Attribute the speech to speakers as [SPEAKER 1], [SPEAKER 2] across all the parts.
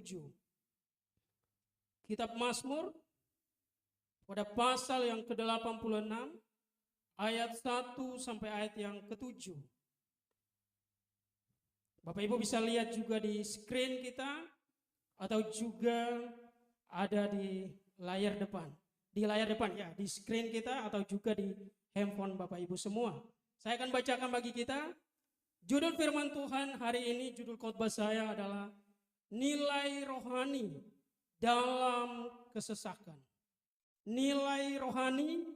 [SPEAKER 1] ke-7. Kitab Mazmur pada pasal yang ke-86 ayat 1 sampai ayat yang ke-7. Bapak Ibu bisa lihat juga di screen kita atau juga ada di layar depan. Di layar depan ya, di screen kita atau juga di handphone Bapak Ibu semua. Saya akan bacakan bagi kita. Judul firman Tuhan hari ini, judul khotbah saya adalah nilai rohani dalam kesesakan. Nilai rohani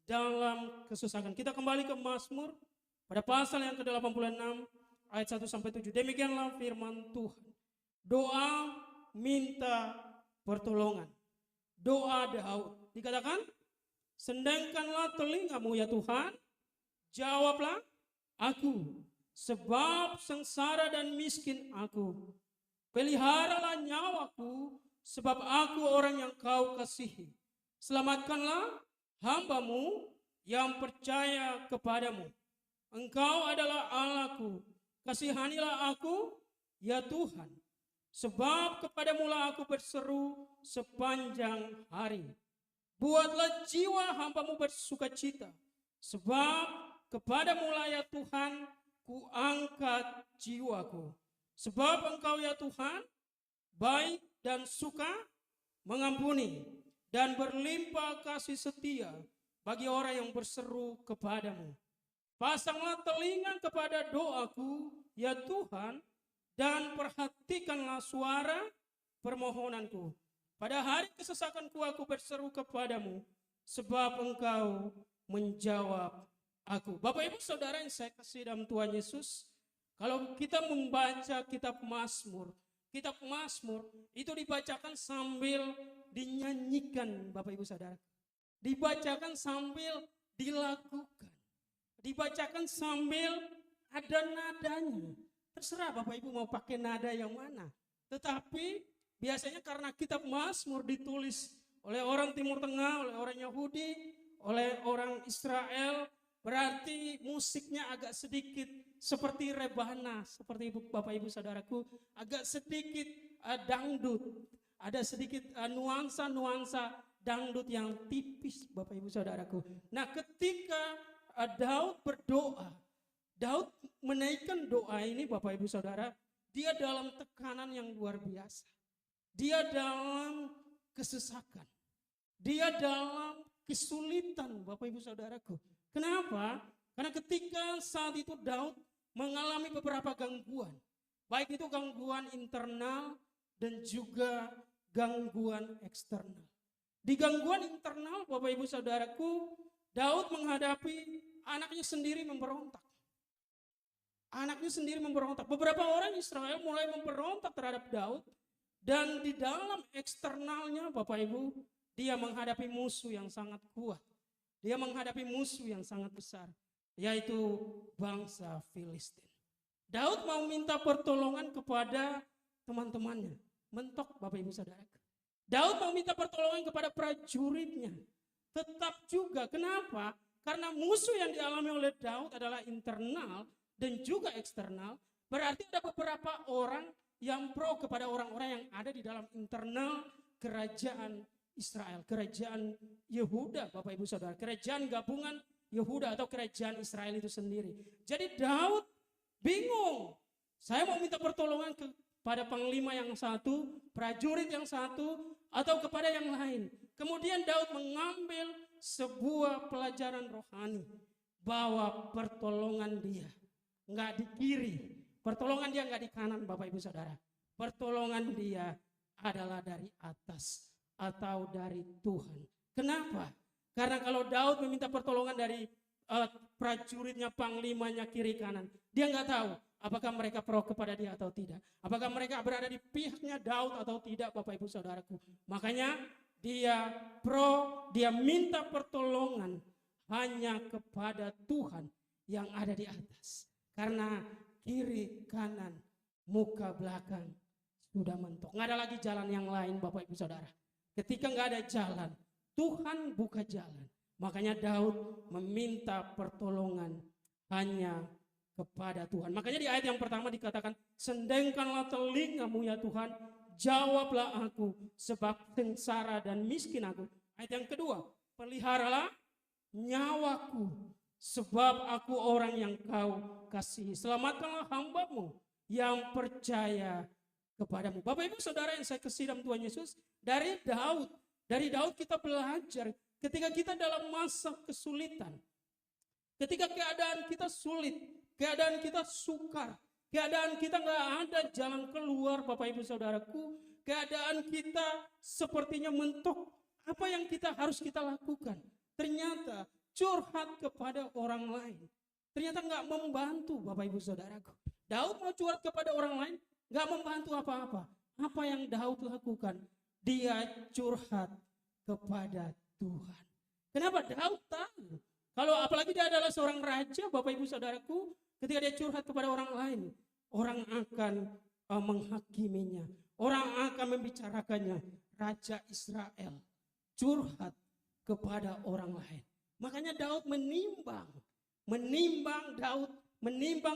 [SPEAKER 1] dalam kesesakan. Kita kembali ke Mazmur pada pasal yang ke-86 ayat 1 sampai 7. Demikianlah firman Tuhan. Doa minta pertolongan. Doa Daud. Dikatakan, sendangkanlah telingamu ya Tuhan, jawablah aku, sebab sengsara dan miskin aku. Peliharalah nyawaku, sebab aku orang yang kau kasihi. Selamatkanlah hambamu yang percaya kepadamu. Engkau adalah Allahku, kasihanilah aku, ya Tuhan. Sebab kepadamulah aku berseru sepanjang hari. Buatlah jiwa hambamu bersukacita. Sebab kepadamulah ya Tuhan, ku angkat jiwaku. Sebab engkau ya Tuhan, baik dan suka mengampuni, dan berlimpah kasih setia bagi orang yang berseru kepadamu. Pasanglah telinga kepada doaku, ya Tuhan, dan perhatikanlah suara permohonanku. Pada hari kesesakanku aku berseru kepadamu, sebab engkau menjawab aku. Bapak Ibu Saudara yang saya kasih dalam Tuhan Yesus, kalau kita membaca kitab Mazmur itu dibacakan sambil dinyanyikan Bapak Ibu Saudara. Dibacakan sambil dilakukan. Dibacakan sambil ada nadanya. Terserah Bapak Ibu mau pakai nada yang mana. Tetapi biasanya karena kitab Mazmur ditulis oleh orang Timur Tengah, oleh orang Yahudi, oleh orang Israel, berarti musiknya agak sedikit seperti rebana, seperti Bapak Ibu Saudaraku, agak sedikit dangdut, ada sedikit nuansa-nuansa dangdut yang tipis Bapak Ibu Saudaraku. Nah ketika Daud berdoa, Daud menaikkan doa ini Bapak Ibu Saudara, dia dalam tekanan yang luar biasa. Dia dalam kesesakan. Dia dalam kesulitan Bapak Ibu Saudaraku. Kenapa? Karena ketika saat itu Daud mengalami beberapa gangguan. Baik itu gangguan internal dan juga gangguan eksternal. Di gangguan internal Bapak Ibu Saudaraku, Daud menghadapi anaknya sendiri memberontak. Anaknya sendiri memberontak. Beberapa orang Israel mulai memberontak terhadap Daud. Dan di dalam eksternalnya Bapak Ibu, dia menghadapi musuh yang sangat kuat. Dia menghadapi musuh yang sangat besar, yaitu bangsa Filistin. Daud mau minta pertolongan kepada teman-temannya. Mentok Bapak Ibu Saudara. Daud mau minta pertolongan kepada prajuritnya. Tetap juga, kenapa? Karena musuh yang dialami oleh Daud adalah internal dan juga eksternal. Berarti ada beberapa orang yang pro kepada orang-orang yang ada di dalam internal kerajaan Israel, kerajaan Yehuda, Bapak Ibu Saudara, kerajaan gabungan Yehuda atau kerajaan Israel itu sendiri. Jadi Daud bingung. Saya mau minta pertolongan kepada panglima yang satu, prajurit yang satu, atau kepada yang lain. Kemudian Daud mengambil sebuah pelajaran rohani bahwa pertolongan dia nggak di kiri, pertolongan dia nggak di kanan, Bapak Ibu Saudara. Pertolongan dia adalah dari atas atau dari Tuhan. Kenapa? Karena kalau Daud meminta pertolongan dari prajuritnya, panglimanya kiri kanan, dia nggak tahu apakah mereka pro kepada dia atau tidak. Apakah mereka berada di pihaknya Daud atau tidak, Bapak Ibu Saudaraku. Makanya dia pro, dia minta pertolongan hanya kepada Tuhan yang ada di atas. Karena kiri kanan, muka belakang sudah mentok. Nggak ada lagi jalan yang lain Bapak Ibu Saudara. Ketika nggak ada jalan, Tuhan buka jalan. Makanya Daud meminta pertolongan hanya kepada Tuhan. Makanya di ayat yang pertama dikatakan, sendengkanlah telingamu ya Tuhan, jawablah aku sebab sengsara dan miskin aku. Ayat yang kedua, peliharalah nyawaku sebab aku orang yang kau kasihi. Selamatkanlah hamba-Mu yang percaya kepadamu. Bapak Ibu Saudara yang saya kasih dalam Tuhan Yesus, dari Daud kita belajar ketika kita dalam masa kesulitan, ketika keadaan kita sulit, keadaan kita sukar, keadaan kita nggak ada jalan keluar, Bapak Ibu Saudaraku, keadaan kita sepertinya mentok, apa yang harus kita lakukan? Ternyata curhat kepada orang lain, ternyata nggak membantu, Bapak Ibu Saudaraku. Daud mau curhat kepada orang lain, nggak membantu apa-apa. Apa yang Daud lakukan? Dia curhat kepada Tuhan. Kenapa? Daud tahu. Kalau apalagi dia adalah seorang raja, Bapak Ibu Saudaraku, ketika dia curhat kepada orang lain, orang akan menghakiminya. Orang akan membicarakannya. Raja Israel curhat kepada orang lain. Makanya Daud menimbang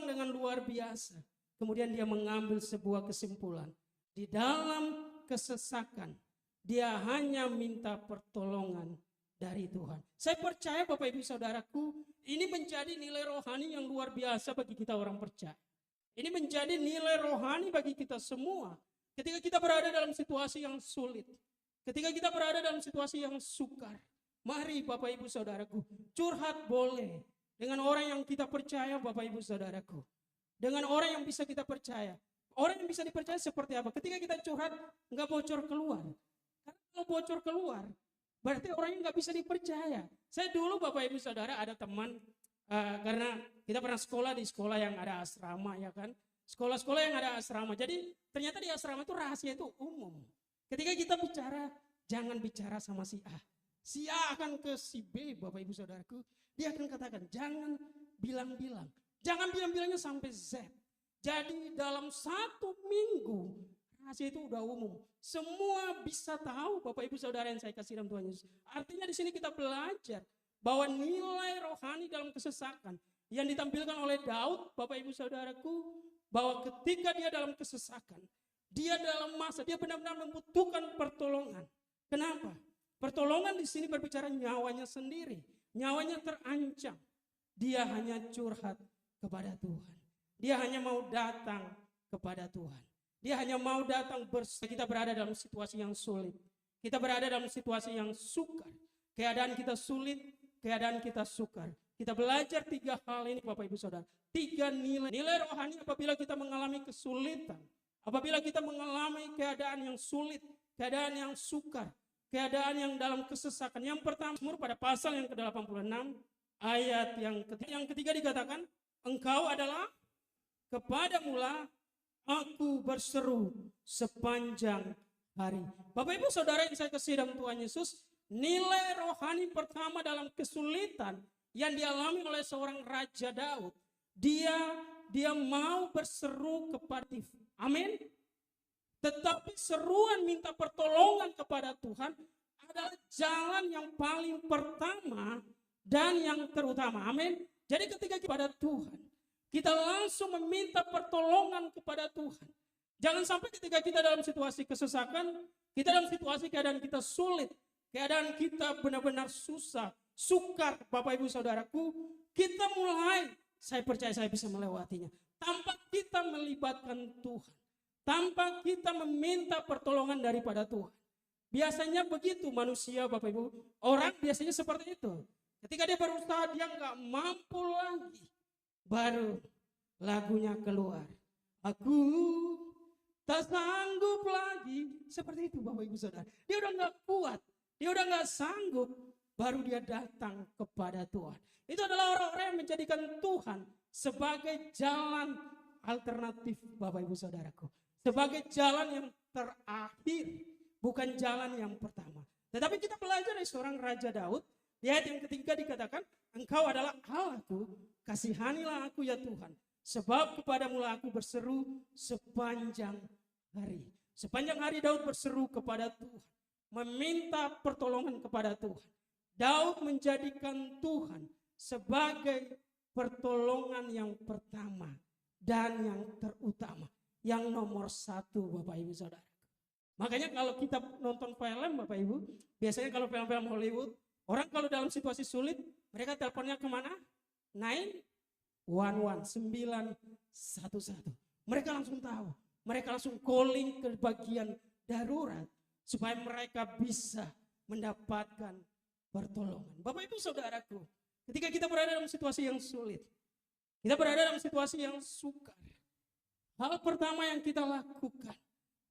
[SPEAKER 1] dengan luar biasa. Kemudian dia mengambil sebuah kesimpulan. Di dalam kesesakan, dia hanya minta pertolongan dari Tuhan. Saya percaya Bapak Ibu Saudaraku, ini menjadi nilai rohani yang luar biasa bagi kita orang percaya. Ini menjadi nilai rohani bagi kita semua. Ketika kita berada dalam situasi yang sulit, ketika kita berada dalam situasi yang sukar, mari Bapak Ibu Saudaraku, curhat boleh dengan orang yang kita percaya, Bapak Ibu Saudaraku. Dengan orang yang bisa kita percaya. Orang yang bisa dipercaya seperti apa? Ketika kita curhat, nggak bocor keluar. Karena kalau bocor keluar, berarti orangnya nggak bisa dipercaya. Saya dulu Bapak Ibu Saudara ada teman, karena kita pernah sekolah di sekolah yang ada asrama, ya kan. Sekolah-sekolah yang ada asrama. Jadi ternyata di asrama itu rahasia itu umum. Ketika kita bicara, jangan bicara sama si A. Si A akan ke si B, Bapak Ibu Saudaraku. Dia akan katakan, jangan bilang-bilang. Jangan bilang-bilangnya sampai Z. Jadi dalam 1 minggu, rahasia itu udah umum. Semua bisa tahu, Bapak Ibu Saudara yang saya kasih dalam Tuhan Yesus. Artinya di sini kita belajar bahwa nilai rohani dalam kesesakan yang ditampilkan oleh Daud, Bapak Ibu Saudaraku, bahwa ketika dia dalam kesesakan, dia dalam masa, dia benar-benar membutuhkan pertolongan. Kenapa? Pertolongan di sini berbicara nyawanya sendiri. Nyawanya terancam. Dia hanya curhat kepada Tuhan. Dia hanya mau datang kepada Tuhan. Dia hanya mau datang kita berada dalam situasi yang sulit. Kita berada dalam situasi yang sukar. Keadaan kita sulit, keadaan kita sukar. Kita belajar 3 hal ini Bapak Ibu Saudara. 3 nilai. Nilai rohani apabila kita mengalami kesulitan. Apabila kita mengalami keadaan yang sulit, keadaan yang sukar, keadaan yang dalam kesesakan. Yang pertama, pada pasal yang ke-86, ayat yang ketiga dikatakan, engkau adalah kepadamulah aku berseru sepanjang hari. Bapak Ibu Saudara yang saya kasih dalam Tuhan Yesus, nilai rohani pertama dalam kesulitan yang dialami oleh seorang Raja Daud, dia mau berseru kepada Tuhan. Amin. Tetapi seruan minta pertolongan kepada Tuhan adalah jalan yang paling pertama dan yang terutama. Amin. Jadi ketika kepada Tuhan, kita langsung meminta pertolongan kepada Tuhan. Jangan sampai ketika kita dalam situasi kesesakan, kita dalam situasi keadaan kita sulit, keadaan kita benar-benar susah, sukar, Bapak Ibu Saudaraku, kita mulai, saya percaya saya bisa melewatinya. Tanpa kita melibatkan Tuhan. Tanpa kita meminta pertolongan daripada Tuhan. Biasanya begitu manusia Bapak Ibu. Orang biasanya seperti itu. Ketika dia berusaha dia nggak mampu lagi. Baru lagunya keluar. Aku tak sanggup lagi. Seperti itu Bapak Ibu Saudara. Dia udah nggak kuat. Dia udah nggak sanggup. Baru dia datang kepada Tuhan. Itu adalah orang-orang yang menjadikan Tuhan sebagai jalan alternatif Bapak Ibu Saudaraku. Sebagai jalan yang terakhir. Bukan jalan yang pertama. Tetapi kita belajar dari seorang Raja Daud. Di ayat yang ketiga dikatakan, engkau adalah Allahku, kasihanilah aku ya Tuhan. Sebab kepadamulah aku berseru sepanjang hari. Sepanjang hari Daud berseru kepada Tuhan. Meminta pertolongan kepada Tuhan. Daud menjadikan Tuhan sebagai pertolongan yang pertama dan yang terutama. Yang nomor 1 Bapak Ibu Saudara. Makanya kalau kita nonton film Bapak Ibu, biasanya kalau film-film Hollywood, orang kalau dalam situasi sulit, mereka teleponnya kemana? 911, 911. Mereka langsung tahu, mereka langsung calling ke bagian darurat supaya mereka bisa mendapatkan pertolongan. Bapak Ibu Saudaraku, ketika kita berada dalam situasi yang sulit, kita berada dalam situasi yang sukar, hal pertama yang kita lakukan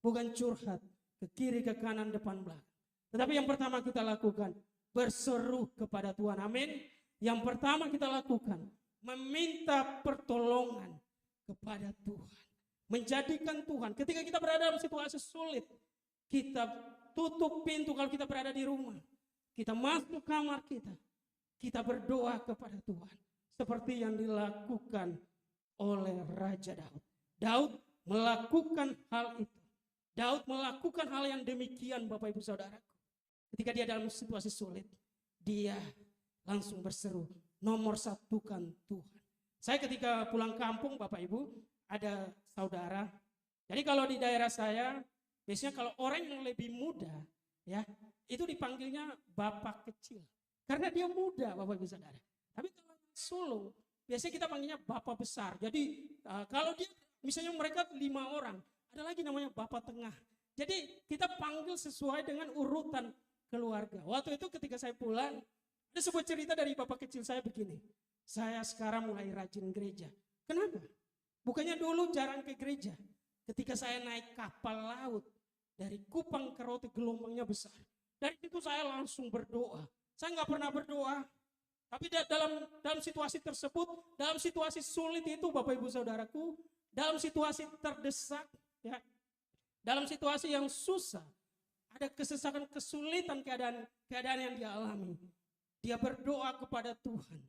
[SPEAKER 1] bukan curhat ke kiri, ke kanan, depan, belakang. Tetapi yang pertama kita lakukan, berseru kepada Tuhan. Amin. Yang pertama kita lakukan, meminta pertolongan kepada Tuhan. Menjadikan Tuhan, ketika kita berada dalam situasi sulit, kita tutup pintu kalau kita berada di rumah. Kita masuk kamar kita berdoa kepada Tuhan. Seperti yang dilakukan oleh Raja Daud. Daud melakukan hal itu. Daud melakukan hal yang demikian Bapak Ibu Saudaraku. Ketika dia dalam situasi sulit, dia langsung berseru, nomor satukan Tuhan. Saya ketika pulang kampung Bapak Ibu, ada saudara. Jadi kalau di daerah saya, biasanya kalau orang yang lebih muda, ya itu dipanggilnya bapak kecil. Karena dia muda Bapak Ibu Saudara. Tapi kalau Solo, biasanya kita panggilnya bapak besar. Jadi kalau dia, misalnya mereka 5 orang, ada lagi namanya bapak tengah. Jadi kita panggil sesuai dengan urutan keluarga. Waktu itu ketika saya pulang, ada sebuah cerita dari bapak kecil saya begini. Saya sekarang mulai rajin gereja. Kenapa? Bukannya dulu jarang ke gereja. Ketika saya naik kapal laut dari Kupang ke Rote, gelombangnya besar. Dari itu saya langsung berdoa. Saya nggak pernah berdoa. Tapi dalam situasi tersebut, dalam situasi sulit itu Bapak Ibu Saudaraku, dalam situasi terdesak, ya, dalam situasi yang susah, ada kesesakan, kesulitan, keadaan yang dia alami. Dia berdoa kepada Tuhan.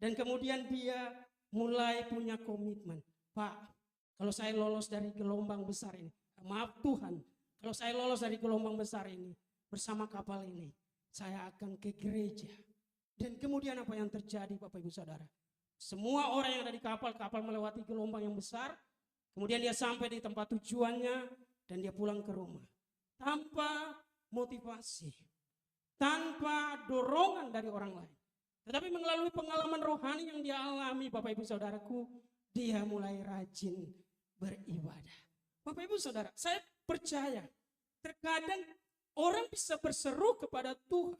[SPEAKER 1] Dan kemudian dia mulai punya komitmen. Pak, kalau saya lolos dari gelombang besar ini, maaf Tuhan, kalau saya lolos dari gelombang besar ini, bersama kapal ini, saya akan ke gereja. Dan kemudian apa yang terjadi Bapak Ibu Saudara? Semua orang yang ada di kapal melewati gelombang yang besar, kemudian dia sampai di tempat tujuannya, dan dia pulang ke rumah. Tanpa motivasi, tanpa dorongan dari orang lain. Tetapi melalui pengalaman rohani yang dia alami Bapak Ibu Saudaraku, dia mulai rajin beribadah. Bapak Ibu Saudara, saya percaya terkadang orang bisa berseru kepada Tuhan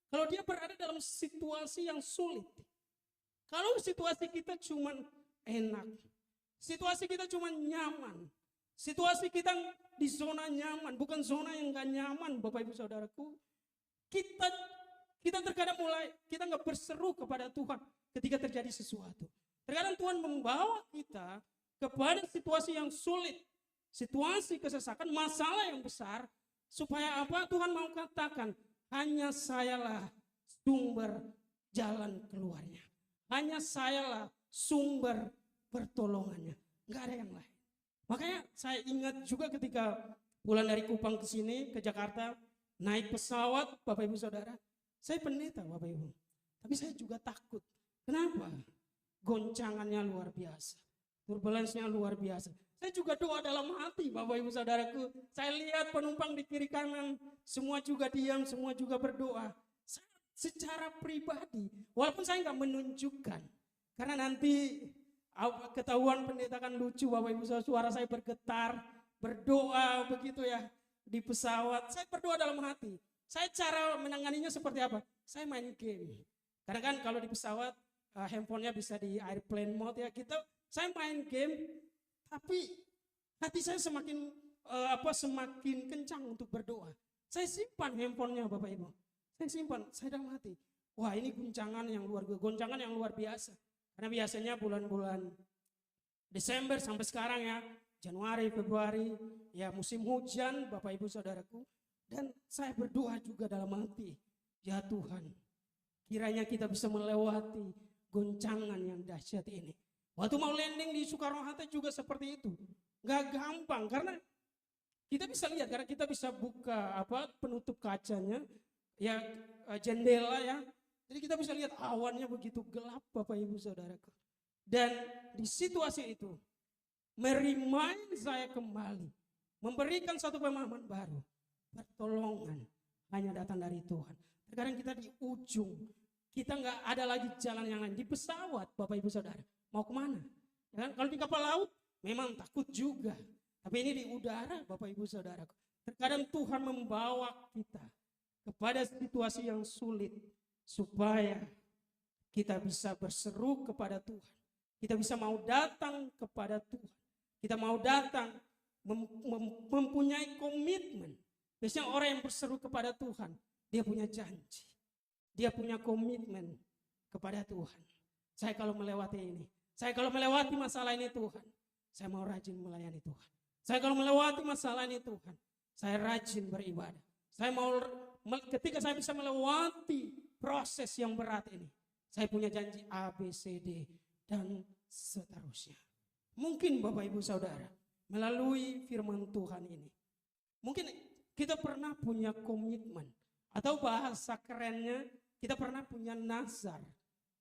[SPEAKER 1] kalau dia berada dalam situasi yang sulit. Kalau situasi kita cuma enak, situasi kita cuma nyaman, situasi kita di zona nyaman, bukan zona yang gak nyaman Bapak Ibu Saudaraku, kita terkadang kita nggak berseru kepada Tuhan ketika terjadi sesuatu. Terkadang Tuhan membawa kita kepada situasi yang sulit, situasi kesesakan, masalah yang besar, supaya apa? Tuhan mau katakan, hanya sayalah sumber jalan keluarnya. Hanya sayalah sumber pertolongannya. Nggak ada yang lain. Makanya saya ingat juga ketika pulang dari Kupang ke sini, ke Jakarta, naik pesawat Bapak Ibu Saudara. Saya pendeta Bapak Ibu. Tapi saya juga takut. Kenapa? Goncangannya luar biasa. Turbulensinya luar biasa. Saya juga doa dalam hati Bapak Ibu Saudaraku. Saya lihat penumpang di kiri kanan. Semua juga diam, semua juga berdoa. Saya, secara pribadi, walaupun saya nggak menunjukkan. Karena nanti ketahuan pendeta kan lucu Bapak Ibu Saudara. Suara saya bergetar, berdoa begitu ya. Di pesawat, saya berdoa dalam hati. Saya cara menanganinya seperti apa? Saya main game. Karena kan kalau di pesawat, handphonenya bisa di airplane mode ya. Saya main game, tapi hati saya semakin kencang untuk berdoa. Saya simpan handphonenya Bapak Ibu. Saya simpan, saya dalam hati. Wah, ini goncangan yang luar biasa. Karena biasanya bulan-bulan Desember sampai sekarang ya, Januari, Februari, ya musim hujan Bapak Ibu Saudaraku. Dan saya berdoa juga dalam hati, ya Tuhan, kiranya kita bisa melewati goncangan yang dahsyat ini. Waktu mau landing di Soekarno-Hatta juga seperti itu. Gak gampang karena kita bisa lihat, karena kita bisa buka penutup kacanya, ya jendela ya. Jadi kita bisa lihat awannya begitu gelap Bapak Ibu Saudaraku. Dan di situasi itu, merimain saya kembali memberikan satu pemahaman baru. Pertolongan hanya datang dari Tuhan. Terkadang kita di ujung, kita nggak ada lagi jalan yang lain. Di pesawat, Bapak Ibu Saudara, mau kemana? Ya kan? Kalau di kapal laut, memang takut juga. Tapi ini di udara, Bapak Ibu Saudara. Terkadang Tuhan membawa kita kepada situasi yang sulit, supaya kita bisa berseru kepada Tuhan. Kita bisa mau datang kepada Tuhan. Kita mau datang mempunyai komitmen. Biasanya orang yang berseru kepada Tuhan, dia punya janji. Dia punya komitmen kepada Tuhan. Saya kalau melewati ini, saya kalau melewati masalah ini Tuhan, saya mau rajin melayani Tuhan. Saya kalau melewati masalah ini Tuhan, saya rajin beribadah. Saya mau, ketika saya bisa melewati proses yang berat ini, saya punya janji A, B, C, D, dan seterusnya. Mungkin Bapak Ibu Saudara, melalui firman Tuhan ini, mungkin kita pernah punya komitmen, atau bahasa kerennya, kita pernah punya nazar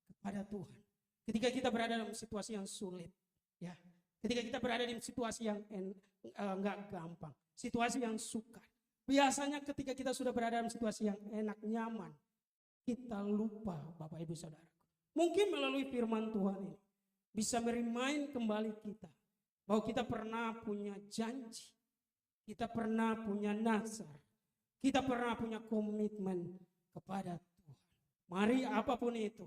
[SPEAKER 1] kepada Tuhan. Ketika kita berada dalam situasi yang sulit, ya, ketika kita berada di situasi yang enggak gampang, situasi yang sukar. Biasanya ketika kita sudah berada dalam situasi yang enak, nyaman, kita lupa Bapak Ibu Saudara. Mungkin melalui firman Tuhan ini bisa merimain kembali kita bahwa kita pernah punya janji, kita pernah punya nazar, kita pernah punya komitmen kepada Tuhan. Mari apapun itu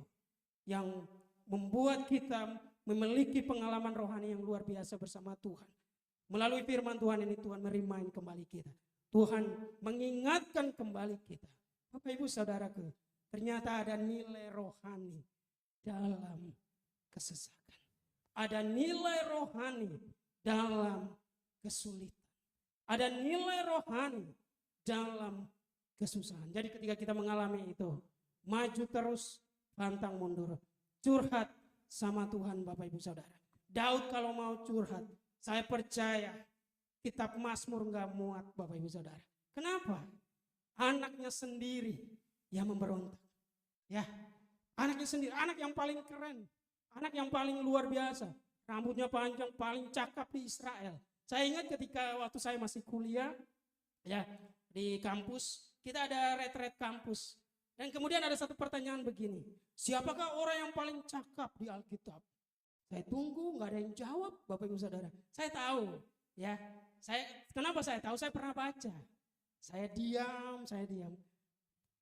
[SPEAKER 1] yang membuat kita memiliki pengalaman rohani yang luar biasa bersama Tuhan. Melalui firman Tuhan ini Tuhan merimain kembali kita. Tuhan mengingatkan kembali kita. Bapak Ibu Saudaraku, ternyata ada nilai rohani dalam kesesakan. Ada nilai rohani dalam kesulitan. Ada nilai rohani dalam kesusahan. Jadi ketika kita mengalami itu, maju terus, pantang mundur. Curhat sama Tuhan Bapak Ibu Saudara. Daud kalau mau curhat, saya percaya kitab Mazmur gak muat Bapak Ibu Saudara. Kenapa? Anaknya sendiri yang memberontak. Ya, anaknya sendiri, anak yang paling keren, anak yang paling luar biasa, rambutnya panjang, paling cakap di Israel. Saya ingat ketika waktu saya masih kuliah, ya, di kampus, kita ada retret kampus. Dan kemudian ada satu pertanyaan begini, siapakah orang yang paling cakap di Alkitab? Saya tunggu, nggak ada yang jawab, Bapak Ibu Saudara. Saya tahu, ya. Kenapa saya tahu? Saya pernah baca. Saya diam.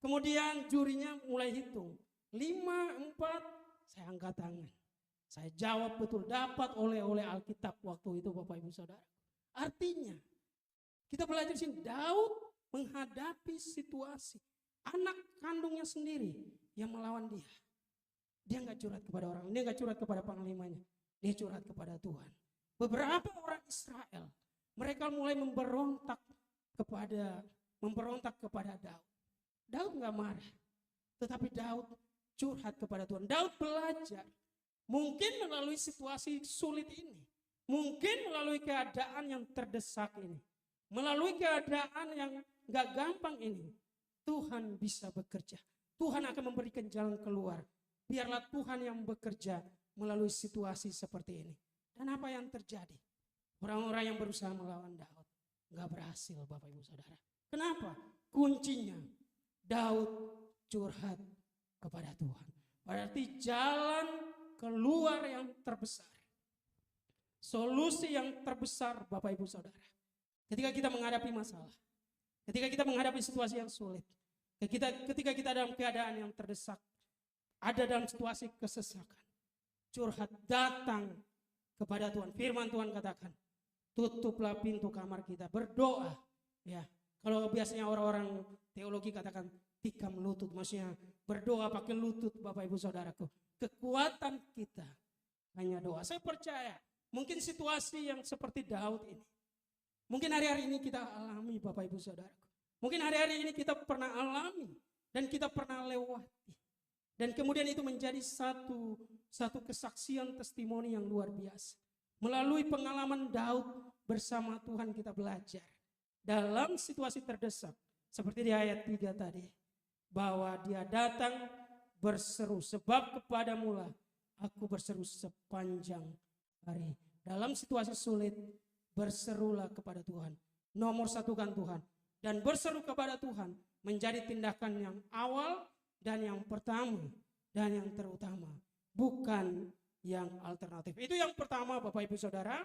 [SPEAKER 1] Kemudian jurinya mulai hitung. 5, 4, saya angkat tangan. Saya jawab betul, dapat oleh Alkitab waktu itu Bapak Ibu Saudara. Artinya, kita belajar di sini, Daud menghadapi situasi. Anak kandungnya sendiri yang melawan dia. Dia nggak curhat kepada orang, dia nggak curhat kepada panglimanya. Dia curhat kepada Tuhan. Beberapa orang Israel, mereka mulai memberontak kepada Daud. Daud nggak marah, tetapi Daud curhat kepada Tuhan. Daud belajar, mungkin melalui situasi sulit ini, mungkin melalui keadaan yang terdesak ini, melalui keadaan yang nggak gampang ini, Tuhan bisa bekerja. Tuhan akan memberikan jalan keluar. Biarlah Tuhan yang bekerja melalui situasi seperti ini. Dan apa yang terjadi? Orang-orang yang berusaha melawan Daud nggak berhasil, Bapak Ibu Saudara. Kenapa? Kuncinya Daud curhat kepada Tuhan. Berarti jalan keluar yang terbesar, solusi yang terbesar, Bapak Ibu Saudara, ketika kita menghadapi masalah, ketika kita menghadapi situasi yang sulit, ketika kita dalam keadaan yang terdesak, ada dalam situasi kesesakan, curhat, datang kepada Tuhan. Firman Tuhan katakan, tutuplah pintu kamar kita, berdoa. Ya, kalau biasanya orang-orang teologi katakan tikam lutut, maksudnya berdoa pakai lutut, Bapak Ibu Saudaraku. Kekuatan kita hanya doa. Saya percaya, mungkin situasi yang seperti Daud ini, mungkin hari-hari ini kita alami, Bapak Ibu Saudaraku. Mungkin hari-hari ini kita pernah alami dan kita pernah lewati. Dan kemudian itu menjadi satu kesaksian testimoni yang luar biasa. Melalui pengalaman Daud bersama Tuhan kita belajar. Dalam situasi terdesak, seperti di ayat 3 tadi, bahwa dia datang berseru, sebab kepadamulah aku berseru sepanjang hari. Dalam situasi sulit, berserulah kepada Tuhan. nomor satukan Tuhan. Dan berseru kepada Tuhan menjadi tindakan yang awal dan yang pertama dan yang terutama. Bukan yang alternatif. Itu yang pertama Bapak Ibu Saudara.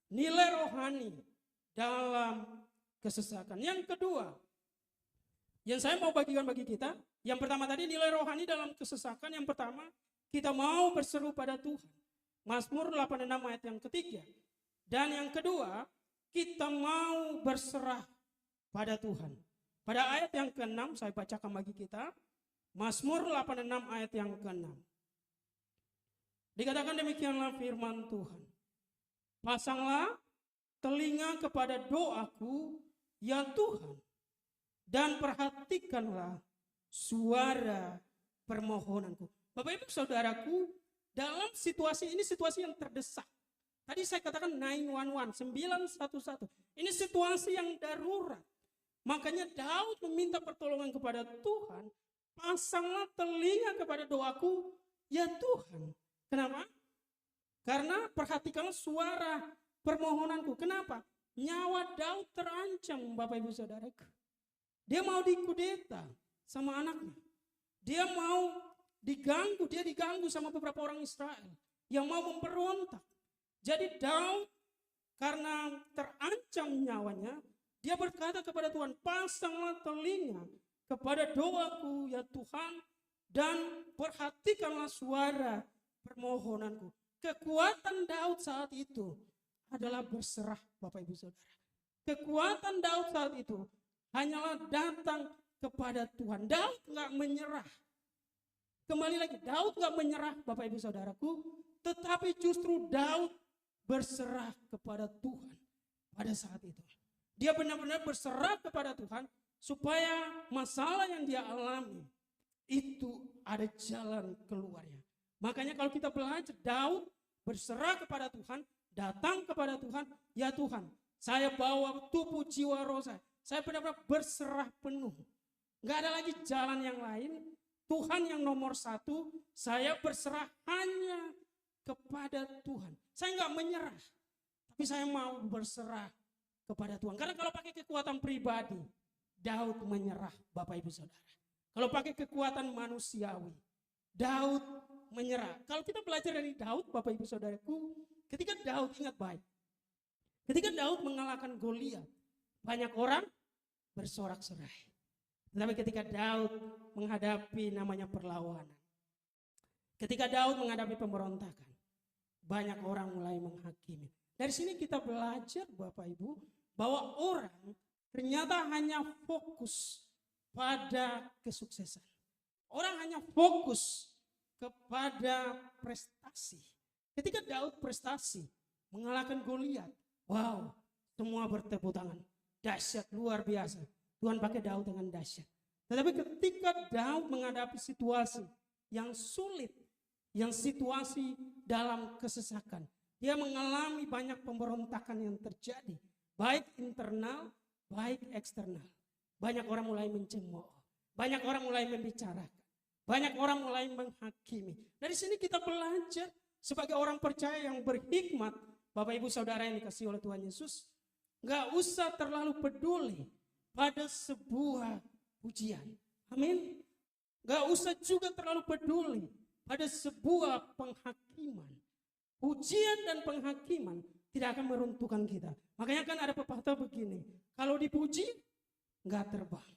[SPEAKER 1] Nilai rohani dalam kesesakan. Yang kedua, yang saya mau bagikan bagi kita. Yang pertama tadi nilai rohani dalam kesesakan. Yang pertama, kita mau berseru pada Tuhan. Mazmur 86 ayat yang ketiga. Dan yang kedua, kita mau berserah pada Tuhan. Pada ayat yang ke-6 saya bacakan bagi kita. Mazmur 86 ayat yang ke-6. Dikatakan demikianlah firman Tuhan. Pasanglah telinga kepada doaku, ya Tuhan. Dan perhatikanlah suara permohonanku. Bapak Ibu Saudaraku, dalam situasi ini situasi yang terdesak. Tadi saya katakan 911, 911. Ini situasi yang darurat. Makanya Daud meminta pertolongan kepada Tuhan. Pasanglah telinga kepada doaku, ya Tuhan. Kenapa? Karena perhatikanlah suara permohonanku. Kenapa? Nyawa Daud terancam, Bapak Ibu Saudaraku. Dia mau dikudeta sama anaknya. Dia mau diganggu, dia diganggu sama beberapa orang Israel yang mau memberontak. Jadi Daud karena terancam nyawanya, dia berkata kepada Tuhan, pasanglah telinga kepada doaku ya Tuhan dan perhatikanlah suara permohonanku. Kekuatan Daud saat itu adalah berserah, Bapak Ibu Saudara. Kekuatan Daud saat itu hanyalah datang kepada Tuhan. Daud nggak menyerah. Kembali lagi, Daud nggak menyerah, Bapak Ibu Saudaraku, tetapi justru Daud berserah kepada Tuhan pada saat itu. Dia benar-benar berserah kepada Tuhan supaya masalah yang dia alami itu ada jalan keluarnya. Makanya kalau kita belajar, Daud berserah kepada Tuhan, datang kepada Tuhan, ya Tuhan, saya bawa tubuh jiwa roh saya benar-benar berserah penuh. Nggak ada lagi jalan yang lain. Tuhan yang nomor satu, saya berserah hanya kepada Tuhan. Saya nggak menyerah, tapi saya mau berserah kepada Tuhan. Karena kalau pakai kekuatan pribadi, Daud menyerah, Bapak Ibu Saudara. Kalau pakai kekuatan manusiawi, Daud menyerah. Kalau kita belajar dari Daud, Bapak Ibu Saudaraku, ketika Daud, ingat baik, ketika Daud mengalahkan Goliat, banyak orang bersorak-sorai. Tetapi ketika Daud menghadapi namanya perlawanan, ketika Daud menghadapi pemberontakan, banyak orang mulai menghakimi. Dari sini kita belajar Bapak Ibu, bahwa orang ternyata hanya fokus pada kesuksesan. Orang hanya fokus kepada prestasi. Ketika Daud prestasi, mengalahkan Goliat, wow, semua bertepuk tangan. Dahsyat, luar biasa. Tuhan pakai Daud dengan dahsyat. Tetapi ketika Daud menghadapi situasi yang sulit, yang situasi dalam kesesakan, dia mengalami banyak pemberontakan yang terjadi, baik internal, baik eksternal. Banyak orang mulai mencemooh, banyak orang mulai membicarakan, banyak orang mulai menghakimi. Dari sini kita belajar sebagai orang percaya yang berhikmat, Bapak Ibu Saudara yang dikasihi oleh Tuhan Yesus, gak usah terlalu peduli pada sebuah pujian. Amin. Gak usah juga terlalu peduli pada sebuah penghakiman. Pujian dan penghakiman tidak akan meruntuhkan kita. Makanya kan ada pepatah begini, kalau dipuji gak terbang,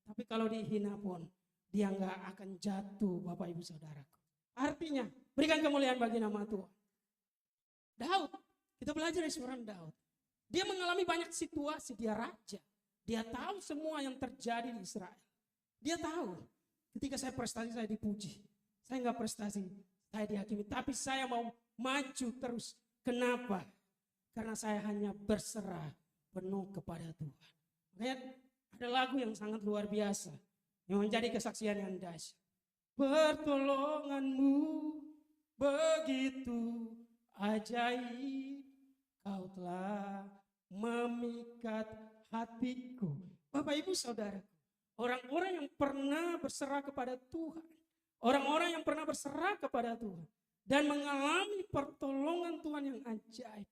[SPEAKER 1] tapi kalau dihina pun dia gak akan jatuh, Bapak Ibu Saudaraku. Artinya berikan kemuliaan bagi nama Tuhan. Daud, kita belajar dari seorang Daud. Dia mengalami banyak situasi, dia raja. Dia tahu semua yang terjadi di Israel. Dia tahu ketika saya prestasi saya dipuji. Saya enggak prestasi, saya dihakimi. Tapi saya mau maju terus. Kenapa? Karena saya hanya berserah penuh kepada Tuhan. Makanya ada lagu yang sangat luar biasa, yang menjadi kesaksian yang dahsyat. Pertolonganmu begitu ajaib, kau telah memikat hatiku. Bapak Ibu Saudara, orang-orang yang pernah berserah kepada Tuhan, orang-orang yang pernah berserah kepada Tuhan dan mengalami pertolongan Tuhan yang ajaib,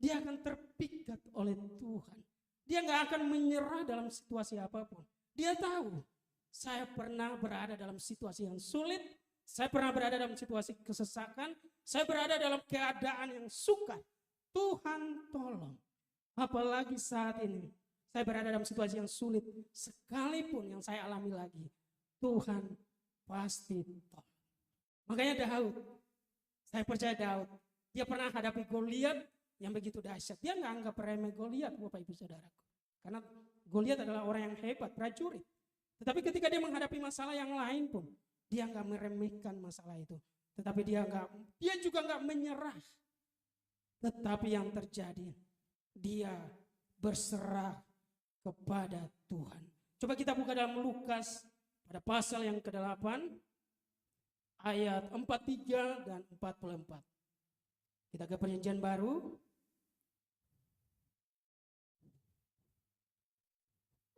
[SPEAKER 1] dia akan terpikat oleh Tuhan. Dia nggak akan menyerah dalam situasi apapun. Dia tahu, saya pernah berada dalam situasi yang sulit, saya pernah berada dalam situasi kesesakan, saya berada dalam keadaan yang sukar. Tuhan tolong. Apalagi saat ini, saya berada dalam situasi yang sulit, sekalipun yang saya alami lagi, Tuhan pasti tolong. Makanya Daud, saya percaya Daud, dia pernah hadapi Goliat yang begitu dahsyat. Dia nggak anggap remeh Goliat, Bapak Ibu Saudaraku. Karena Goliat adalah orang yang hebat, prajurit. Tetapi ketika dia menghadapi masalah yang lain pun, dia nggak meremehkan masalah itu. Tetapi dia juga nggak menyerah. Tetapi yang terjadi, dia berserah kepada Tuhan. Coba kita buka dalam Lukas pada pasal yang ke-8 ayat 43 dan 44. Kita ke Perjanjian Baru.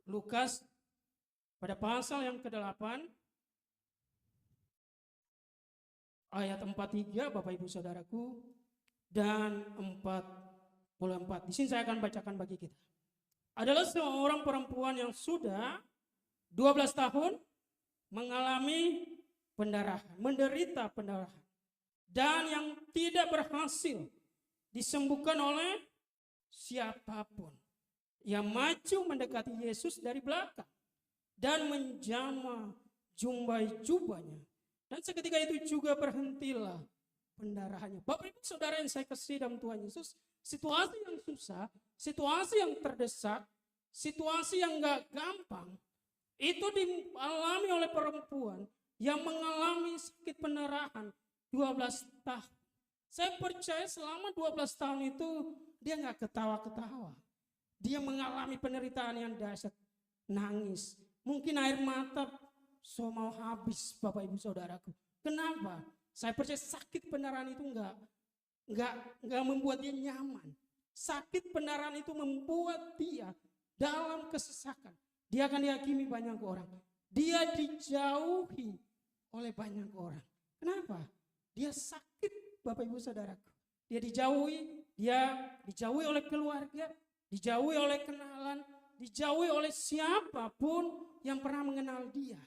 [SPEAKER 1] Lukas pada pasal yang ke-8 ayat 43, Bapak Ibu Saudaraku, dan 44. Di sini saya akan bacakan bagi kita. Adalah seorang perempuan yang sudah 12 tahun mengalami pendarahan, menderita pendarahan, dan yang tidak berhasil disembuhkan oleh siapapun. Ia maju mendekati Yesus dari belakang dan menjamah jubahnya. Dan seketika itu juga berhentilah pendarahannya. Bapak Ibu Saudara yang saya kasih dalam Tuhan Yesus, situasi yang susah, situasi yang terdesak, situasi yang gak gampang, itu dialami oleh perempuan yang mengalami sakit pendarahan 12 tahun. Saya percaya selama 12 tahun itu dia gak ketawa-ketawa. Dia mengalami penderitaan yang dahsyat, nangis. Mungkin air mata mau habis, Bapak Ibu Saudaraku. Kenapa? Saya percaya sakit pendarahan itu enggak membuat dia nyaman. Sakit pendarahan itu membuat dia dalam kesesakan. Dia akan dihakimi banyak orang. Dia dijauhi oleh banyak orang. Kenapa? Dia sakit, Bapak Ibu Saudaraku. Dia dijauhi oleh keluarga, dijauhi oleh kenalan, dijauhi oleh siapapun yang pernah mengenal dia.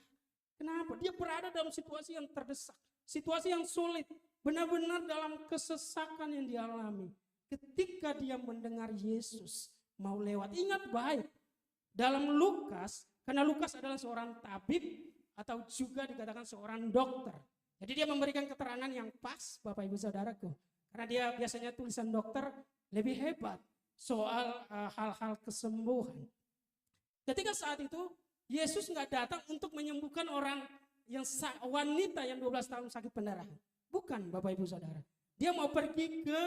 [SPEAKER 1] Kenapa? Dia berada dalam situasi yang terdesak, situasi yang sulit, benar-benar dalam kesesakan yang dialami. Ketika dia mendengar Yesus mau lewat, ingat baik, dalam Lukas, karena Lukas adalah seorang tabib atau juga dikatakan seorang dokter. Jadi dia memberikan keterangan yang pas, Bapak Ibu Saudaraku. Karena dia biasanya tulisan dokter lebih hebat soal hal-hal kesembuhan. Ketika saat itu Yesus nggak datang untuk menyembuhkan orang yang wanita yang 12 tahun sakit pendarahan. Bukan, Bapak Ibu Saudara. Dia mau pergi ke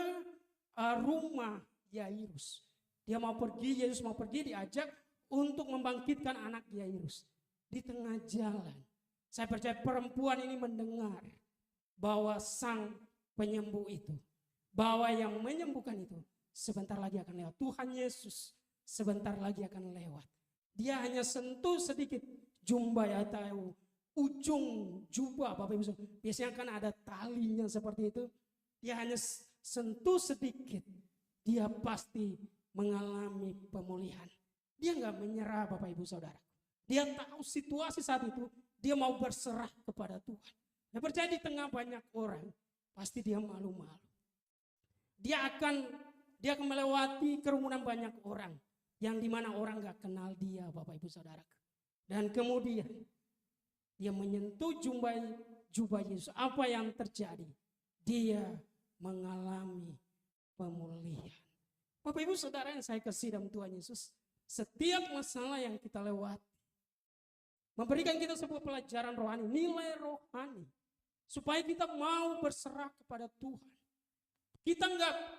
[SPEAKER 1] rumah Yairus. Yesus mau pergi diajak untuk membangkitkan anak Yairus. Di tengah jalan, saya percaya perempuan ini mendengar bahwa sang penyembuh itu, bahwa yang menyembuhkan itu sebentar lagi akan lewat. Tuhan Yesus sebentar lagi akan lewat. Dia hanya sentuh sedikit jubah atau ujung jubah, Bapak Ibu. Biasanya kan ada talinya seperti itu. Dia hanya sentuh sedikit, dia pasti mengalami pemulihan. Dia nggak menyerah, Bapak Ibu Saudara. Dia tahu situasi saat itu, dia mau berserah kepada Tuhan. Dia percaya di tengah banyak orang, pasti dia malu-malu. Dia akan melewati kerumunan banyak orang, yang dimana orang gak kenal dia, Bapak Ibu Saudara. Dan kemudian dia menyentuh jubah Yesus. Apa yang terjadi? Dia mengalami pemulihan. Bapak Ibu Saudara yang saya kasih dalam Tuhan Yesus, setiap masalah yang kita lewati memberikan kita sebuah pelajaran rohani, nilai rohani, supaya kita mau berserah kepada Tuhan. Kita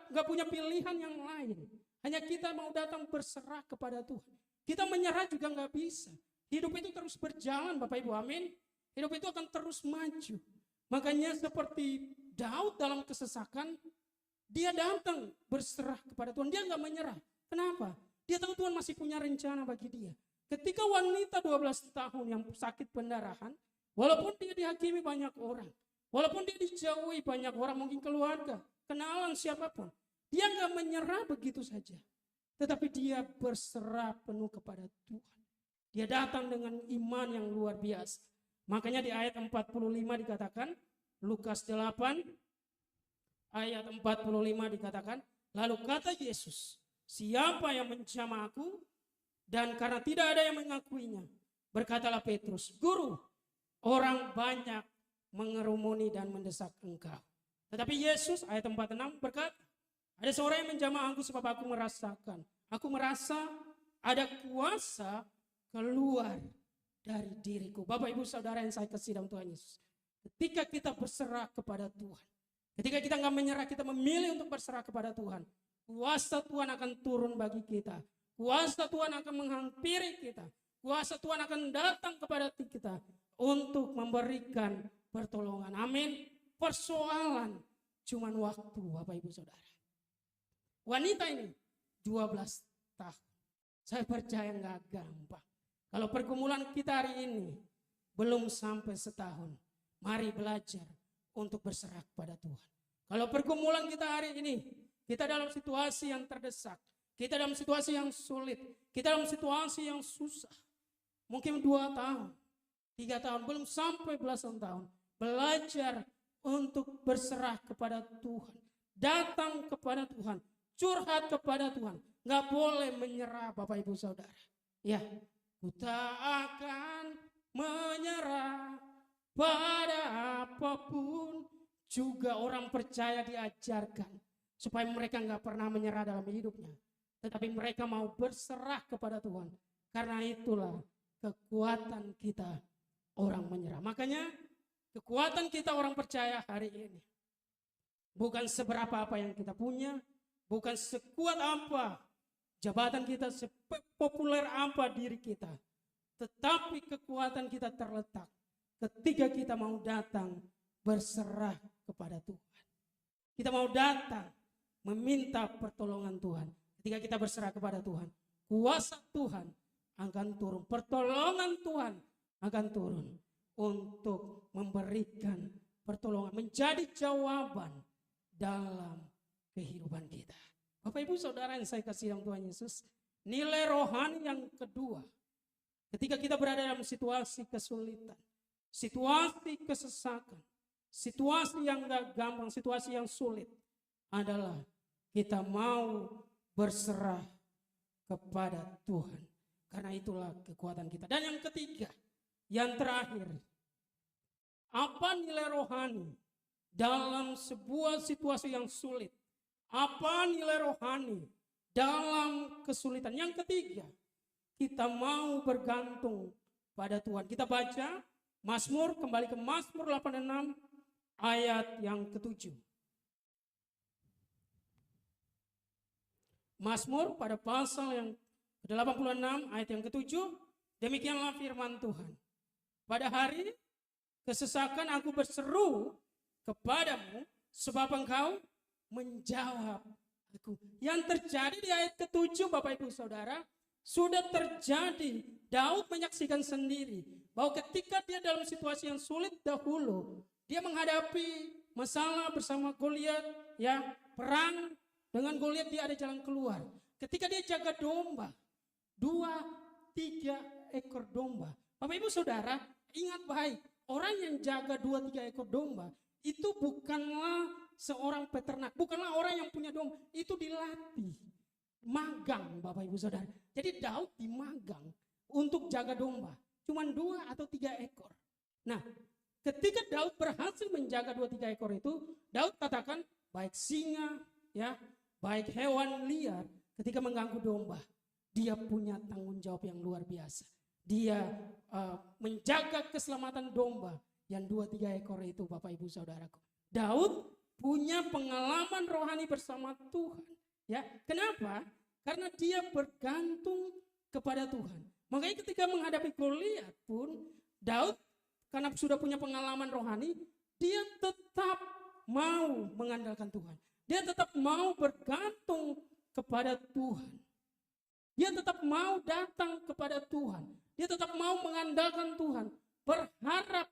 [SPEAKER 1] nggak punya pilihan yang lain. Hanya kita mau datang berserah kepada Tuhan. Kita menyerah juga nggak bisa. Hidup itu terus berjalan, Bapak Ibu, amin. Hidup itu akan terus maju. Makanya seperti Daud dalam kesesakan, dia datang berserah kepada Tuhan. Dia nggak menyerah. Kenapa? Dia tahu Tuhan masih punya rencana bagi dia. Ketika wanita 12 tahun yang sakit pendarahan, walaupun dia dihakimi banyak orang, walaupun dia dijauhi banyak orang, mungkin keluarga, kenalan siapapun, dia nggak menyerah begitu saja. tetapi dia berserah penuh kepada Tuhan. Dia datang dengan iman yang luar biasa. Makanya di ayat 45 dikatakan, Lukas 8 ayat 45 dikatakan, lalu kata Yesus, siapa yang menjamah aku? Dan karena tidak ada yang mengakuinya, berkatalah Petrus, Guru, orang banyak mengerumuni dan mendesak engkau. Tetapi Yesus ayat 46 berkata, ada seorang yang menjamah aku sebab aku merasakan. Aku merasa ada kuasa keluar dari diriku. Bapak ibu saudara yang saya kasih dalam Tuhan Yesus. Ketika kita berserah kepada Tuhan. Ketika kita nggak menyerah, kita memilih untuk berserah kepada Tuhan. Kuasa Tuhan akan turun bagi kita. Kuasa Tuhan akan menghampiri kita. Kuasa Tuhan akan datang kepada kita untuk memberikan pertolongan. Amin. Persoalan cuman waktu, Bapak Ibu Saudara. Wanita ini 12 tahun. Saya percaya nggak gampang. Kalau pergumulan kita hari ini belum sampai setahun, mari belajar untuk berserah kepada Tuhan. Kalau pergumulan kita hari ini, kita dalam situasi yang terdesak, kita dalam situasi yang sulit, kita dalam situasi yang susah, mungkin 2 tahun, 3 tahun, belum sampai belasan tahun, belajar untuk berserah kepada Tuhan, datang kepada Tuhan, curhat kepada Tuhan, nggak boleh menyerah, Bapak Ibu Saudara. Ya, ku tak akan menyerah pada apapun. Juga orang percaya diajarkan supaya mereka nggak pernah menyerah dalam hidupnya, tetapi mereka mau berserah kepada Tuhan. Karena itulah kekuatan kita orang menyerah. Makanya kekuatan kita orang percaya hari ini bukan seberapa apa yang kita punya, bukan sekuat apa jabatan kita, sepopuler apa diri kita, tetapi kekuatan kita terletak ketika kita mau datang berserah kepada Tuhan. Kita mau datang meminta pertolongan Tuhan. Ketika kita berserah kepada Tuhan, kuasa Tuhan akan turun, pertolongan Tuhan akan turun untuk memberikan pertolongan, menjadi jawaban dalam kehidupan kita. Bapak Ibu Saudara yang saya kasih dalam Tuhan Yesus, nilai rohani yang kedua, ketika kita berada dalam situasi kesulitan, situasi kesesakan, situasi yang gak gampang, situasi yang sulit, adalah kita mau berserah kepada Tuhan. Karena itulah kekuatan kita. Dan yang ketiga, yang terakhir, apa nilai rohani dalam sebuah situasi yang sulit? Apa nilai rohani dalam kesulitan? Yang ketiga, kita mau bergantung pada Tuhan. Kita baca Mazmur, kembali ke Mazmur 86 ayat yang ke-7. Mazmur pada pasal yang ke-86 ayat yang ke-7, demikianlah firman Tuhan. Pada hari kesesakan aku berseru kepadamu, sebab engkau menjawab aku. Yang terjadi di ayat ke-7, Bapak Ibu Saudara, sudah terjadi. Daud menyaksikan sendiri bahwa ketika dia dalam situasi yang sulit dahulu, dia menghadapi masalah bersama Goliat, ya, perang dengan Goliat, dia ada jalan keluar. Ketika dia jaga domba, 2-3 ekor domba. Bapak Ibu Saudara, ingat baik, orang yang jaga 2-3 ekor domba itu bukanlah seorang peternak, bukanlah orang yang punya domba, itu dilatih. Magang, Bapak Ibu Saudara. Jadi Daud dimagang untuk jaga domba, cuman 2 atau 3 ekor. Nah, ketika Daud berhasil menjaga 2-3 ekor itu, Daud katakan baik singa, ya, baik hewan liar ketika mengganggu domba, dia punya tanggung jawab yang luar biasa. Dia menjaga keselamatan domba yang 2-3 ekor itu, Bapak Ibu Saudaraku. Daud punya pengalaman rohani bersama Tuhan. Ya, kenapa? Karena dia bergantung kepada Tuhan. Makanya ketika menghadapi Goliat pun, Daud karena sudah punya pengalaman rohani, dia tetap mau mengandalkan Tuhan. Dia tetap mau bergantung kepada Tuhan. Dia tetap mau datang kepada Tuhan. Dia tetap mau mengandalkan Tuhan. Berharap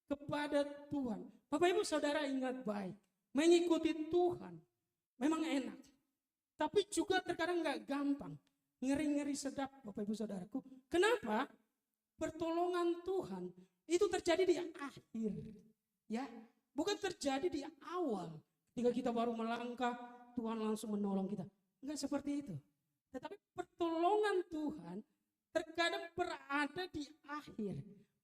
[SPEAKER 1] kepada Tuhan. Bapak Ibu Saudara ingat baik. Mengikuti Tuhan memang enak. Tapi juga terkadang nggak gampang. Ngeri-ngeri sedap Bapak Ibu Saudaraku. Kenapa? Pertolongan Tuhan itu terjadi di akhir. Ya, bukan terjadi di awal. Ketika kita baru melangkah, Tuhan langsung menolong kita. Enggak seperti itu. Tetapi pertolongan Tuhan terkadang berada di akhir.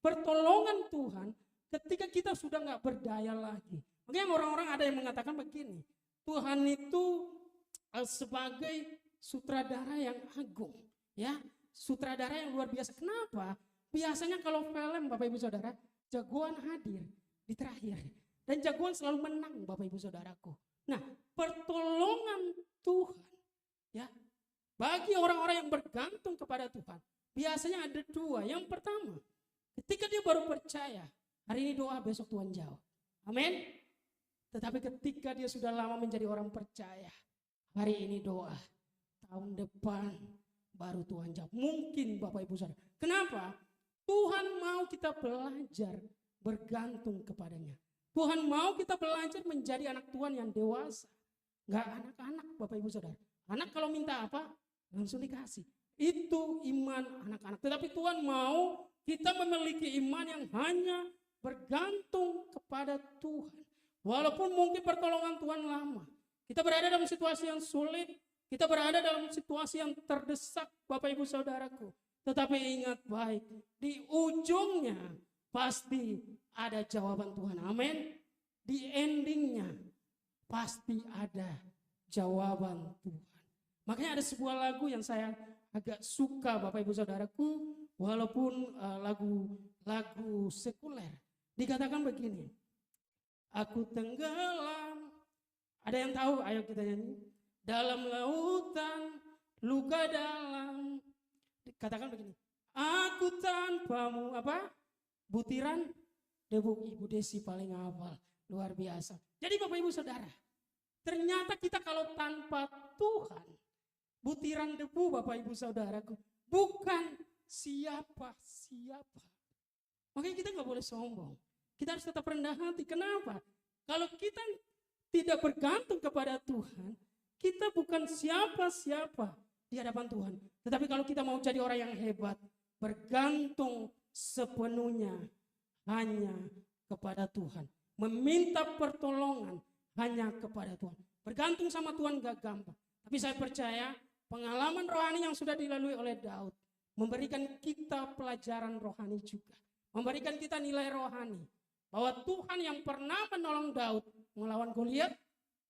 [SPEAKER 1] Pertolongan Tuhan ketika kita sudah nggak berdaya lagi. Makanya orang-orang ada yang mengatakan begini, Tuhan itu sebagai sutradara yang agung, ya, sutradara yang luar biasa. Kenapa? Biasanya kalau film Bapak Ibu Saudara, jagoan hadir di terakhir dan jagoan selalu menang Bapak Ibu Saudaraku. Nah, pertolongan Tuhan, ya, bagi orang-orang yang bergantung kepada Tuhan, biasanya ada dua. Yang pertama, ketika dia baru percaya, hari ini doa, besok Tuhan jawab. Amin. Tetapi ketika dia sudah lama menjadi orang percaya, hari ini doa, tahun depan baru Tuhan jawab. Mungkin Bapak Ibu Saudara. Kenapa? Tuhan mau kita belajar bergantung kepadanya. Tuhan mau kita belajar menjadi anak Tuhan yang dewasa. Enggak anak-anak Bapak Ibu Saudara. Anak kalau minta apa, langsung dikasih. Itu iman anak-anak. Tetapi Tuhan mau kita memiliki iman yang hanya bergantung kepada Tuhan. Walaupun mungkin pertolongan Tuhan lama. Kita berada dalam situasi yang sulit. Kita berada dalam situasi yang terdesak Bapak Ibu Saudaraku. Tetapi ingat baik, di ujungnya pasti ada jawaban Tuhan. Amin. Di endingnya pasti ada jawaban Tuhan. Makanya ada sebuah lagu yang saya agak suka Bapak Ibu Saudaraku. Walaupun lagu sekuler. Dikatakan begini. Aku tenggelam. Ada yang tahu? Ayo kita nyanyi. Dalam lautan luka dalam. Dikatakan begini. Aku tanpamu apa? Butiran debu. Ibu Desi paling hafal. Luar biasa. Jadi Bapak Ibu Saudara. Ternyata kita kalau tanpa Tuhan. Butiran debu Bapak Ibu Saudaraku. Bukan siapa-siapa. Makanya kita gak boleh sombong. Kita harus tetap rendah hati. Kenapa? Kalau kita tidak bergantung kepada Tuhan, kita bukan siapa-siapa di hadapan Tuhan. Tetapi kalau kita mau jadi orang yang hebat, bergantung sepenuhnya hanya kepada Tuhan. Meminta pertolongan hanya kepada Tuhan. Bergantung sama Tuhan gak gampang. Tapi saya percaya pengalaman rohani yang sudah dilalui oleh Daud memberikan kita pelajaran rohani juga. Memberikan kita nilai rohani. Bahwa Tuhan yang pernah menolong Daud melawan Goliat,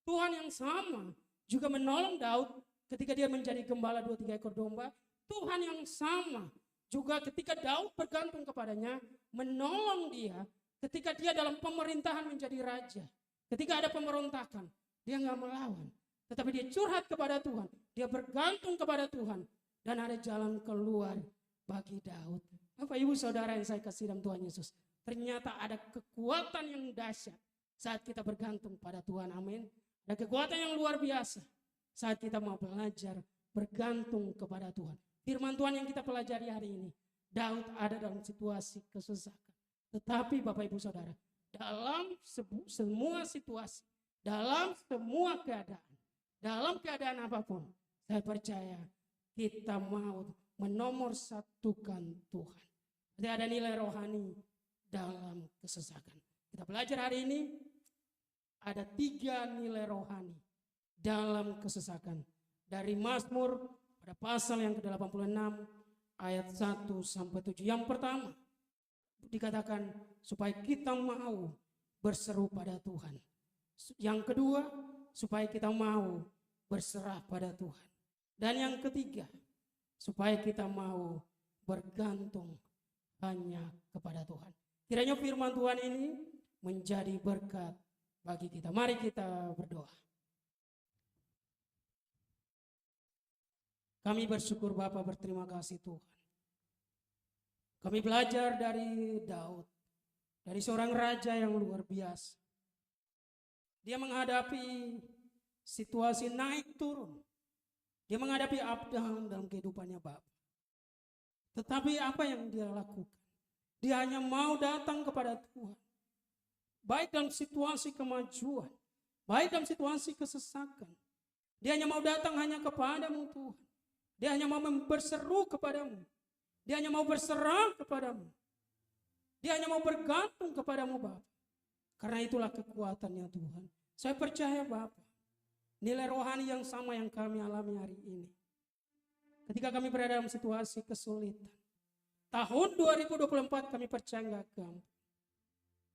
[SPEAKER 1] Tuhan yang sama juga menolong Daud ketika dia menjadi gembala 2-3 ekor domba. Tuhan yang sama juga ketika Daud bergantung kepadanya, menolong dia ketika dia dalam pemerintahan menjadi raja. Ketika ada pemberontakan, dia nggak melawan. Tetapi dia curhat kepada Tuhan, dia bergantung kepada Tuhan. Dan ada jalan keluar bagi Daud. Bapak Ibu Saudara yang saya kasih dalam Tuhan Yesus. Ternyata ada kekuatan yang dahsyat saat kita bergantung pada Tuhan. Amin. Ada kekuatan yang luar biasa saat kita mau belajar bergantung kepada Tuhan. Firman Tuhan yang kita pelajari hari ini. Daud ada dalam situasi kesesakan. Tetapi Bapak Ibu Saudara, dalam semua situasi, dalam semua keadaan apapun, saya percaya kita mau menomorsatukan Tuhan. Jadi ada nilai rohani dalam kesesakan. Kita belajar hari ini ada 3 nilai rohani dalam kesesakan. Dari Mazmur pada pasal yang ke-86 ayat 1 sampai 7. Yang pertama dikatakan supaya kita mau berseru pada Tuhan. Yang kedua supaya kita mau berserah pada Tuhan. Dan yang ketiga supaya kita mau bergantung hanya kepada Tuhan. Kiranya firman Tuhan ini menjadi berkat bagi kita. Mari kita berdoa. Kami bersyukur Bapa, berterima kasih Tuhan. Kami belajar dari Daud, dari seorang raja yang luar biasa. Dia menghadapi situasi naik turun. Dia menghadapi up down dalam kehidupannya Bapa. Tetapi apa yang dia lakukan? Dia hanya mau datang kepada Tuhan. Baik dalam situasi kemajuan, baik dalam situasi kesesakan. Dia hanya mau datang hanya kepadamu Tuhan. Dia hanya mau berseru kepadamu. Dia hanya mau berserah kepadamu. Dia hanya mau bergantung kepadamu Bapa. Karena itulah kekuatannya Tuhan. Saya percaya Bapa, nilai rohani yang sama yang kami alami hari ini. Ketika kami berada dalam situasi kesulitan. Tahun 2024 kami percaya enggak gampang.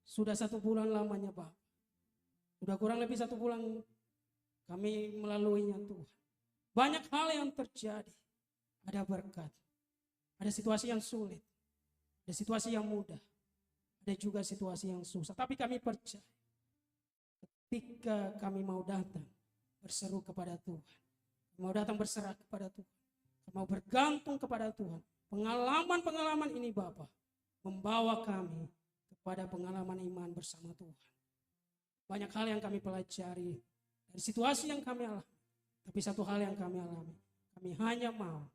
[SPEAKER 1] Sudah 1 bulan lamanya Bapak. Sudah kurang lebih 1 bulan kami melaluinya Tuhan. Banyak hal yang terjadi. Ada berkat. Ada situasi yang sulit. Ada situasi yang mudah. Ada juga situasi yang susah. Tapi kami percaya. Ketika kami mau datang berseru kepada Tuhan. Mau datang berserah kepada Tuhan. Mau bergantung kepada Tuhan. Pengalaman-pengalaman ini Bapak membawa kami kepada pengalaman iman bersama Tuhan. Banyak hal yang kami pelajari dari situasi yang kami alami. Tapi satu hal yang kami alami, kami hanya mau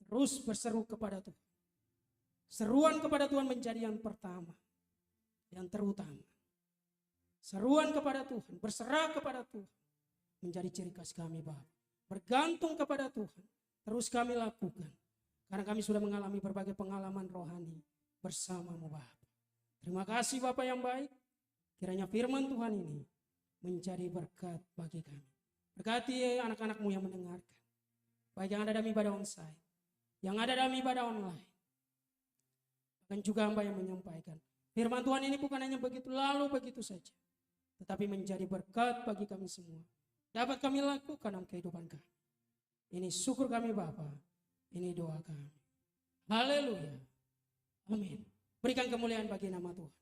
[SPEAKER 1] terus berseru kepada Tuhan. Seruan kepada Tuhan menjadi yang pertama, yang terutama. Seruan kepada Tuhan, berserah kepada Tuhan menjadi ciri khas kami Bapak. Bergantung kepada Tuhan, terus kami lakukan. Karena kami sudah mengalami berbagai pengalaman rohani bersamamu Bapak. Terima kasih Bapak yang baik. Kiranya firman Tuhan ini menjadi berkat bagi kami. Berkati anak-anakmu yang mendengarkan. Baik yang ada dalam ibadah onsite, yang ada dalam ibadah online. Dan juga hamba yang menyampaikan. Firman Tuhan ini bukan hanya begitu lalu begitu saja. Tetapi menjadi berkat bagi kami semua. Dapat kami lakukan dalam kehidupan kami. Ini syukur kami Bapa. Ini doa kami. Haleluya. Amin. Berikan kemuliaan bagi nama Tuhan.